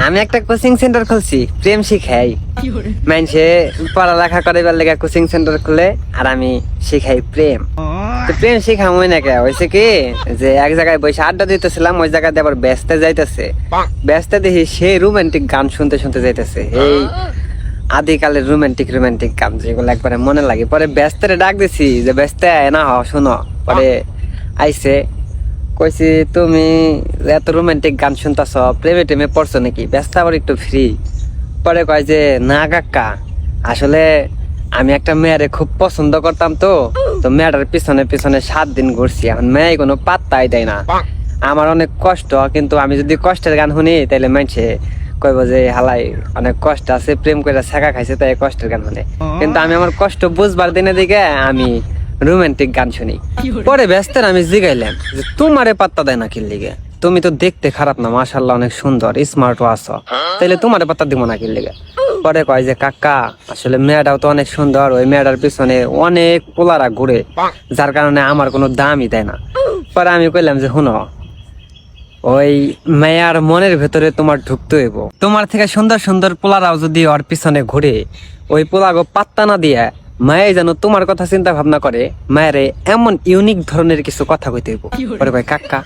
আমি একটা coaching centre খুলছি, প্রেম শিখাই। মানুষে পড়ালেখা করে লেগে কোচিং সেন্টার খুলে, আর আমি শিখাই প্রেম। তো প্রেম শিখামই না কে, হয়েছে কি যে এক জায়গায় বসে আড্ডা দিতেছিলাম, ওই জায়গাতে আবার ব্যস্ত যাইতেছে, ব্যস্ত দেখি সে রোমান্টিক গান শুনতে শুনতে যাইতেছে। এই আদিকালের রোমান্টিক রোমান্টিক গান যেগুলো একবারে মনে লাগে। পরে ব্যস্তরে ডাক দিছি যে ব্যস্ত না হ শুনো। পরে আইসে, কইছি তুমি এত রোমান্টিক গান শুনতেছ, প্রেমে টেমে পড়ছো নাকি? ব্যস্ত আবার একটু ফ্রি। পরে কয় যে না কাকা, আসলে আমি একটা মেয়েরে খুব পছন্দ করতাম, তো মেয়েটার পিছনে পিছনে 7 দিন ঘুরছি, এখন মেয়ে কোনো পাত্তাই দেয় না। আমার অনেক কষ্ট, কিন্তু আমি যদি কষ্টের গান শুনি তাহলে মানুষে কইব যে হালাই অনেক কষ্ট আছে, প্রেম করে শেখা খাইছে তাই কষ্টের গান শুনে। কিন্তু আমি আমার কষ্ট বুঝবার দিনে দিকে আমি রোমান্টিক গান শুনি। পরে ব্যস্ত আমি জিগাইলাম যে তোমারে পাত্তা দেয় না কি লিগে? তুমি তো দেখতে খারাপ না, মাশাআল্লাহ অনেক সুন্দর, স্মার্টও আছো, তাইলে তোমারে পাত্তা দিব না কি লিগে? পরে কয় যে কাকা, আসলে মেয়েটাও তো অনেক সুন্দর, ওই মেয়েটার পিছনে অনেক পোলারা ঘুরে, যার কারণে আমার কোনো দামই দেয় না। পরে আমি কইলাম যে শুনো, ওই মেয়ার মনের ভেতরে তোমার ঢুকতে হইব। তোমার থেকে সুন্দর সুন্দর পোলারাও যদি ওর পিছনে ঘুরে, ওই পোলাগো পাত্তা না দিয়ে মায়ে যেন তোমার কথা চিন্তা ভাবনা করে, মায়ের এমন ইউনিক ধরনের কিছু কথা কইতে হইব। পরে কয় কাকা,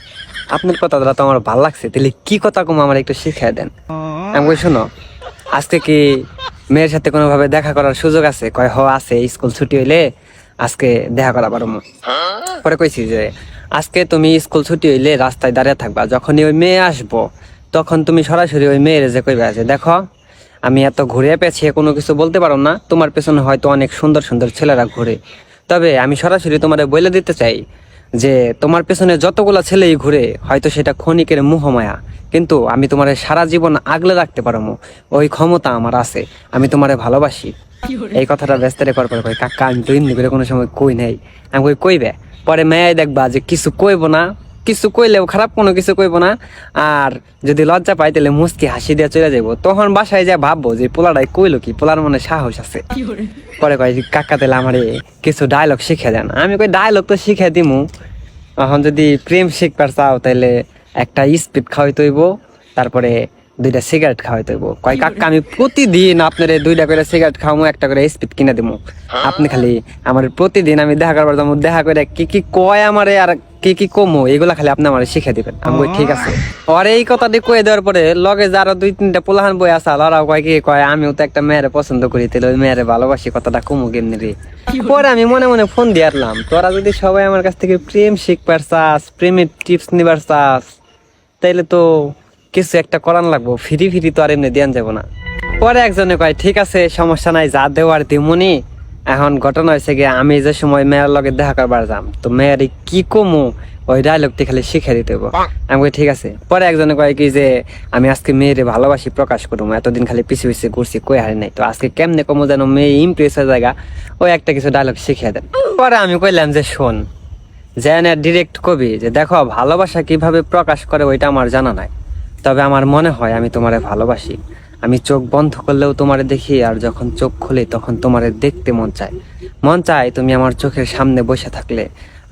আপনার কথাটা তো আমার ভালো লাগছে, তাহলে কি কথা কম আমার একটু শিখিয়ে দেন। আমি কই শোনো, আজকে কি মেয়ের সাথে কোনোভাবে দেখা করার সুযোগ আছে? কয় হ আছে, স্কুল ছুটি হইলে আজকে দেখা করা পারো। পরে কইছি যে আজকে তুমি স্কুল ছুটি হইলে রাস্তায় দাঁড়িয়ে থাকবা, যখনই ওই মেয়ে আসবো তখন তুমি সরাসরি ওই মেয়ের যে কইবা যে দেখো, আমি এত ঘুরে পেয়েছি কোনো কিছু বলতে পারো না, তোমার পেছনে হয়তো অনেক সুন্দর সুন্দর ছেলেরা ঘুরে, তবে আমি সরাসরি তোমার বলে দিতে চাই যে তোমার পেছনে যতগুলা ছেলেই ঘুরে হয়তো সেটা ক্ষণিকের মোহমায়া, কিন্তু আমি তোমার সারা জীবন আগলে রাখতে পারো, ওই ক্ষমতা আমার আছে, আমি তোমারে ভালোবাসি। এই কথাটা ব্যস্ত রেকর্ড করে কই কাকা, আমি তো এমনি করে কোনো সময় কই নাই। আমি কই কইবে, পরে মেয়ে দেখবা যে কিছু কইব না, কিছু কইলেও খারাপ কোনো কিছু কইব না, আর যদি লজ্জা পাই তাহলে মুস্কি হাসি দিয়ে চলে যাবো। তখন বাসায় যা ভাববো যে পোলাটাই কইলো কি, পোলার মনে সাহস আছে। পরে কয় কাকা তাহলে আমারে কিছু ডায়লগ শিখে দেন। আমি কই ডায়লগ তো শিখে দিমু, এখন যদি প্রেম শিখবার চাও তাহলে একটা স্পিড খাওয়াইতে হইব, তারপরে 2টা সিগারেট খাওয়াইতে হইব। কয় কাকা, আমি প্রতিদিন আপনার 2টা করে সিগারেট খাওয়াবো, একটা করে স্পিড কিনে দেবো, আপনি খালি আমার প্রতিদিন আমি দেখা করবার যাবো, দেখা করে কি কি কয় আমারে আর কি কি কমো এগুলা খালি আপনি আমার শিখে দিবেন। আমি কই ঠিক আছে। আর এই কথাটি কয়ে দেওয়ার পরে লগে যে আরো 2-3টা পোলাহান বই আসা, ওরাও কয় কি কয় আমিও তো একটা মেয়েরে পছন্দ করি, তাহলে ওই মেয়েরে ভালোবাসি, কথাটা কমো কেমনি রে। পরে আমি মনে মনে ফোন দিয়ে আসলাম, তোরা যদি সবাই আমার কাছ থেকে প্রেম শিখবার চাস, প্রেমের টিপস নিবার চাস, তাইলে তো কিছু একটা করান লাগবো, ফিরি ফিরি তো আর এমনি দিয়ান যাবো না। পরে একজনে কয় ঠিক আছে, সমস্যা নাই, যা দেওয়ার দিমুনি। এখন ঘটনা হয়েছে গিয়ে, আমি যে সময় মেয়ের লগে দেখা করবার যাম, তো মেয়ের কি কমু ওই ডায়লগটি খালি শিখে দিতে হবো। আমি কই ঠিক আছে। পরে একজনে কয় কি যে আমি আজকে মেয়েরে ভালোবাসি প্রকাশ করবো, এতদিন খালি পিছিয়ে পিছিয়ে ঘুরছি, কই হারি নাই, তো আজকে কেমনে কমু যেন মেয়ে ইমপ্রেস হয়ে জায়গা, ওই একটা কিছু ডায়লগ শিখিয়ে দেন। পরে আমি কইলাম যে শোন, যেন ডিরেক্ট কবি যে দেখো ভালোবাসা কিভাবে প্রকাশ করে ওইটা আমার জানা নাই, তবে আমার মনে হয় আমি তোমারে ভালোবাসি। আমি চোখ বন্ধ করলেও তোমারে দেখি, আর যখন চোখ খুলি তখন তোমারে দেখতে মন চায় তুমি আমার চোখের সামনে বসে থাকলে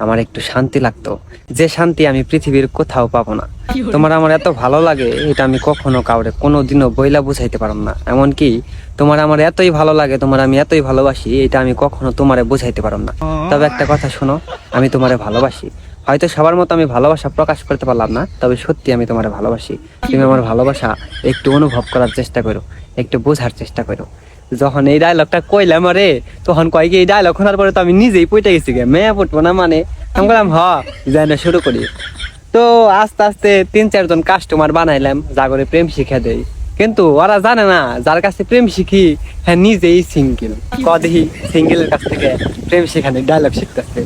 আমার একটু শান্তি লাগতো, যে শান্তি আমি পৃথিবীর কোথাও পাবো না। তোমার আমার এত ভালো লাগে, এটা আমি কখনো কাউরে কোনোদিনও বইলা বুঝাইতে পারলাম না। এমনকি তোমার আমার এতই ভালো লাগে, তোমার আমি এতই ভালোবাসি, এটা আমি কখনো তোমারে বুঝাইতে পারলাম না। তবে একটা কথা শোনো, আমি তোমারে ভালোবাসি। হয়তো সবার মতো আমি ভালোবাসা প্রকাশ করতে পারলাম না, তবে সত্যি আমি তোমার ভালোবাসি। তুমি আমার ভালোবাসা একটু অনুভব করার চেষ্টা করো, একটু বোঝার চেষ্টা করো। যখন এই ডায়লগটা কইলাম আরে, তখন কয় কি এই ডায়লগ শোনার পরে তো আমি নিজেই পইটা গেছি গে, মেয়ে পড়বো না মানে। আমি বললাম যাই না, শুরু করি। তো আস্তে আস্তে 3-4 জন কাস্টমার বানাইলাম, যা করে প্রেম শিখে দেয়। কিন্তু ওরা জানে না যার কাছে প্রেম শিখি হ্যাঁ নিজেই সিঙ্গেল। কদেহি সিঙ্গেলের কাছ থেকে প্রেম শিখানে ডায়লগ শিখতেছে।